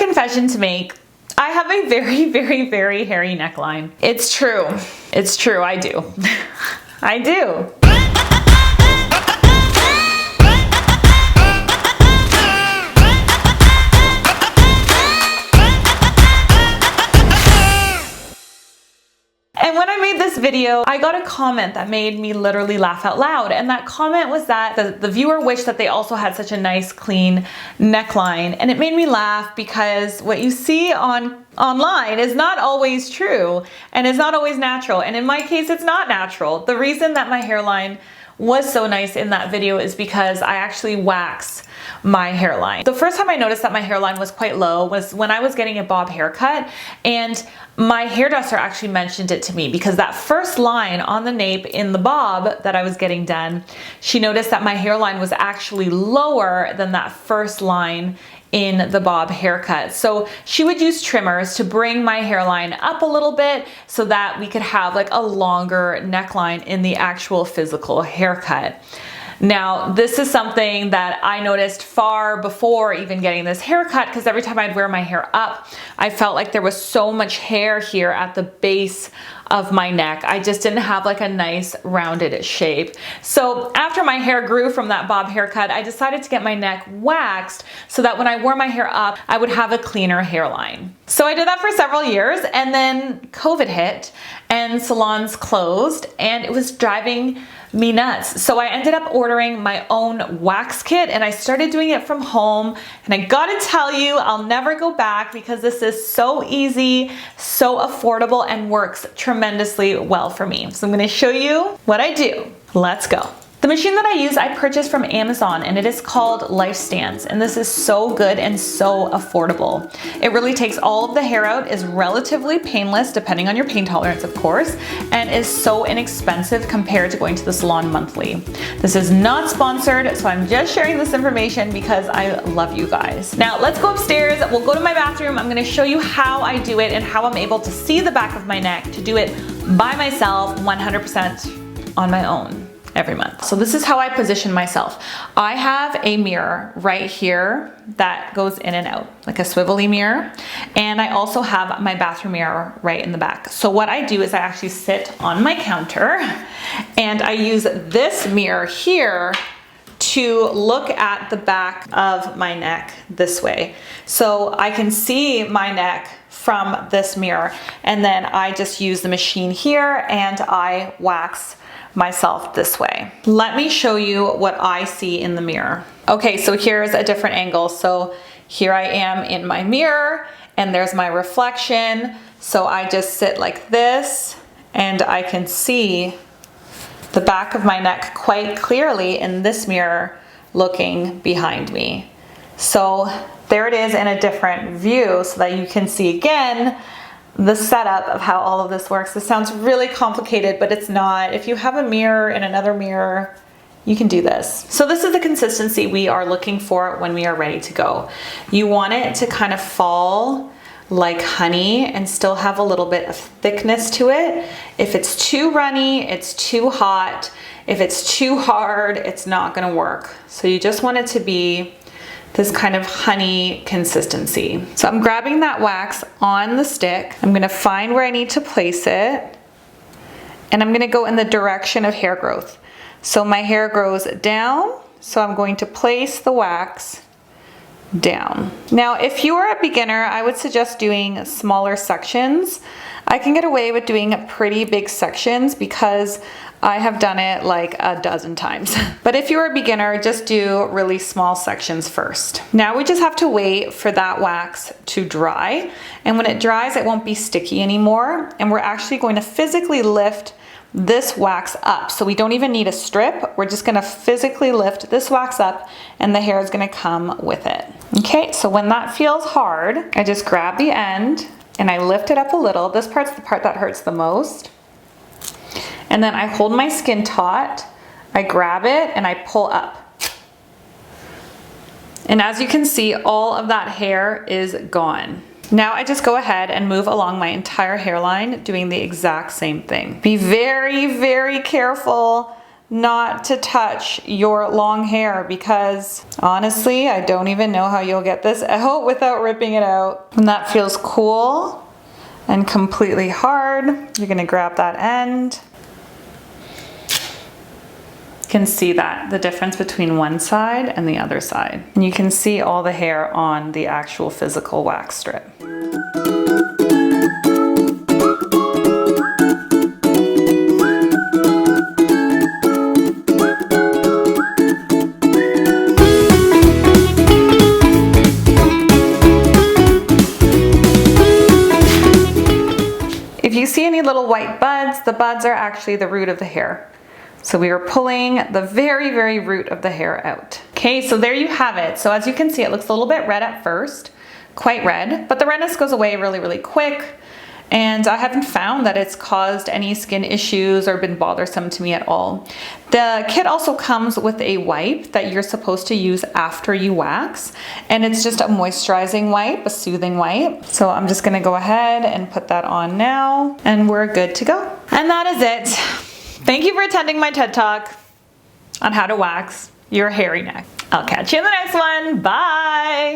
confession to make. I have a very, very, very hairy neckline. It's true. It's true, I do. I do. And when I made this video, I got a comment that made me literally laugh out loud. And that comment was that the viewer wished that they also had such a nice, clean neckline. And it made me laugh because what you see online is not always true and is not always natural. And in my case, it's not natural. The reason that my hairline was so nice in that video is because I actually wax my hairline. The first time I noticed that my hairline was quite low was when I was getting a bob haircut, and my hairdresser actually mentioned it to me because that first line on the nape in the bob that I was getting done, she noticed that my hairline was actually lower than that first line in the bob haircut. So she would use trimmers to bring my hairline up a little bit so that we could have like a longer neckline in the actual physical haircut. Now, this is something that I noticed far before even getting this haircut, because every time I'd wear my hair up, I felt like there was so much hair here at the base of my neck. I just didn't have like a nice rounded shape. So after my hair grew from that bob haircut, I decided to get my neck waxed so that when I wore my hair up, I would have a cleaner hairline. So I did that for several years, and then COVID hit and salons closed, and it was driving me nuts. So I ended up ordering my own wax kit, and I started doing it from home. And I gotta tell you, I'll never go back because this is so easy, so affordable, and works tremendously well for me. So I'm gonna show you what I do. Let's go. The machine that I use, I purchased from Amazon, and it is called Lifestands, and this is so good and so affordable. It really takes all of the hair out, is relatively painless depending on your pain tolerance, of course, and is so inexpensive compared to going to the salon monthly. This is not sponsored, so I'm just sharing this information because I love you guys. Now let's go upstairs, we'll go to my bathroom. I'm gonna show you how I do it and how I'm able to see the back of my neck to do it by myself 100% on my own every month. So this is how I position myself. I have a mirror right here that goes in and out, like a swivelly mirror. And I also have my bathroom mirror right in the back. So what I do is I actually sit on my counter and I use this mirror here to look at the back of my neck this way. So I can see my neck from this mirror, and then I just use the machine here and I wax myself this way. Let me show you what I see in the mirror. Okay, so here's a different angle. So here I am in my mirror and there's my reflection. So I just sit like this and I can see the back of my neck quite clearly in this mirror looking behind me. So there it is in a different view so that you can see again the setup of how all of this works. This sounds really complicated, but it's not. If you have a mirror and another mirror, you can do this. So this is the consistency we are looking for when we are ready to go. You want it to kind of fall like honey and still have a little bit of thickness to it. If it's too runny, it's too hot. If it's too hard, it's not gonna work. So you just want it to be this kind of honey consistency. So I'm grabbing that wax on the stick. I'm gonna find where I need to place it, and I'm gonna go in the direction of hair growth. So my hair grows down, so I'm going to place the wax down. Now, if you are a beginner, I would suggest doing smaller sections. I can get away with doing pretty big sections because I have done it like a dozen times. But if you're a beginner, just do really small sections first. Now we just have to wait for that wax to dry. And when it dries, it won't be sticky anymore. And we're actually going to physically lift this wax up. So we don't even need a strip. We're just gonna physically lift this wax up and the hair is gonna come with it. Okay, so when that feels hard, I just grab the end and I lift it up a little. This part's the part that hurts the most. And then I hold my skin taut, I grab it and I pull up. And as you can see, all of that hair is gone. Now I just go ahead and move along my entire hairline, doing the exact same thing. Be very, very careful not to touch your long hair, because honestly, I don't even know how you'll get this out without ripping it out. And that feels cool and completely hard. You're gonna grab that end. You can see that, the difference between one side and the other side. And you can see all the hair on the actual physical wax strip. If you see any little white buds, the buds are actually the root of the hair. So we are pulling the very, very root of the hair out. Okay, so there you have it. So as you can see, it looks a little bit red at first, quite red, but the redness goes away really, really quick. And I haven't found that it's caused any skin issues or been bothersome to me at all. The kit also comes with a wipe that you're supposed to use after you wax. And it's just a moisturizing wipe, a soothing wipe. So I'm just gonna go ahead and put that on now, and we're good to go. And that is it. Thank you for attending my TED Talk on how to wax your hairy neck. I'll catch you in the next one. Bye.